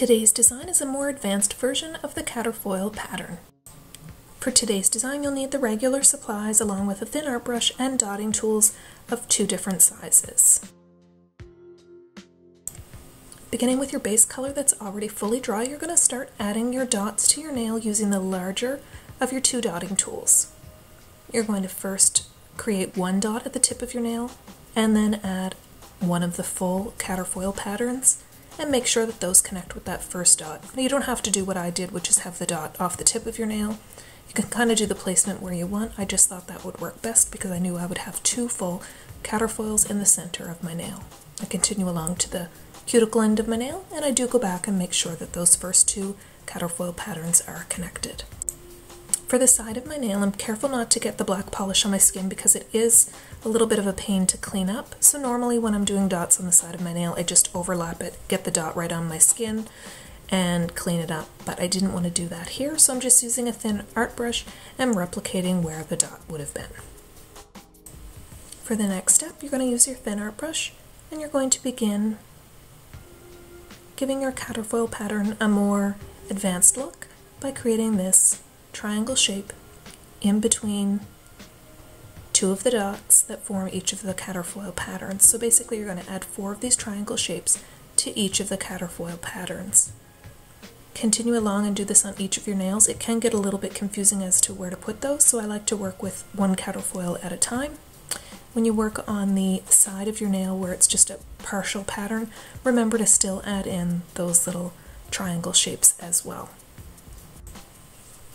Today's design is a more advanced version of the Quatrefoil pattern. For today's design, you'll need the regular supplies along with a thin art brush and dotting tools of 2 different sizes. Beginning with your base color that's already fully dry, you're going to start adding your dots to your nail using the larger of your 2 dotting tools. You're going to first create 1 dot at the tip of your nail and then add one of the full Quatrefoil patterns and make sure that those connect with that first dot. Now, you don't have to do what I did, which is have the dot off the tip of your nail. You can kind of do the placement where you want. I just thought that would work best because I knew I would have 2 full Quatrefoils in the center of my nail. I continue along to the cuticle end of my nail, and I do go back and make sure that those first 2 Quatrefoil patterns are connected. For the side of my nail, I'm careful not to get the black polish on my skin because it is a little bit of a pain to clean up. So normally when I'm doing dots on the side of my nail, I just overlap it, get the dot right on my skin, and clean it up. But I didn't want to do that here, so I'm just using a thin art brush and replicating where the dot would have been. For the next step, you're going to use your thin art brush, and you're going to begin giving your Quatrefoil pattern a more advanced look by creating this triangle shape in between 2 of the dots that form each of the Quatrefoil patterns. So basically you're going to add 4 of these triangle shapes to each of the Quatrefoil patterns. Continue along and do this on each of your nails. It can get a little bit confusing as to where to put those, so I like to work with 1 Quatrefoil at a time. When you work on the side of your nail where it's just a partial pattern, remember to still add in those little triangle shapes as well.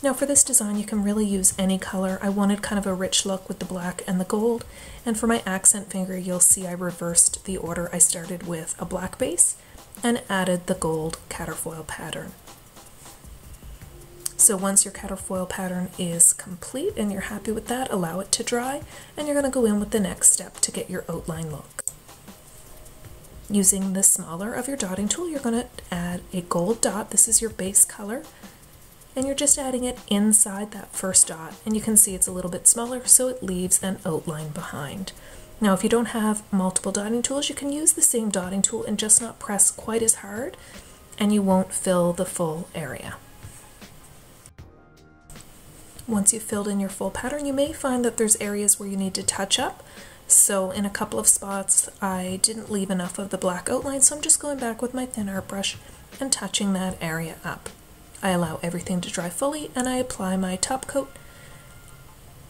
Now for this design, you can really use any color. I wanted kind of a rich look with the black and the gold, and for my accent finger, you'll see I reversed the order. I started with a black base and added the gold Quatrefoil pattern. So once your Quatrefoil pattern is complete and you're happy with that, allow it to dry, and you're going to go in with the next step to get your outline look. Using the smaller of your dotting tool, you're going to add a gold dot. This is your base color, and you're just adding it inside that first dot, and you can see it's a little bit smaller, so it leaves an outline behind. Now if you don't have multiple dotting tools, you can use the same dotting tool and just not press quite as hard, and you won't fill the full area. Once you've filled in your full pattern, you may find that there's areas where you need to touch up. So in a couple of spots I didn't leave enough of the black outline, so I'm just going back with my thin art brush and touching that area up. I allow everything to dry fully and I apply my top coat,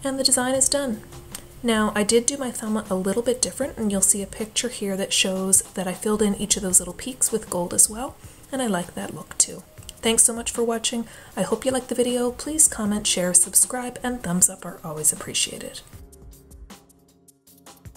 and the design is done. Now I did do my thumb a little bit different, and you'll see a picture here that shows that I filled in each of those little peaks with gold as well, and I like that look too. Thanks so much for watching. I hope you liked the video. Please comment, share, subscribe, and thumbs up are always appreciated.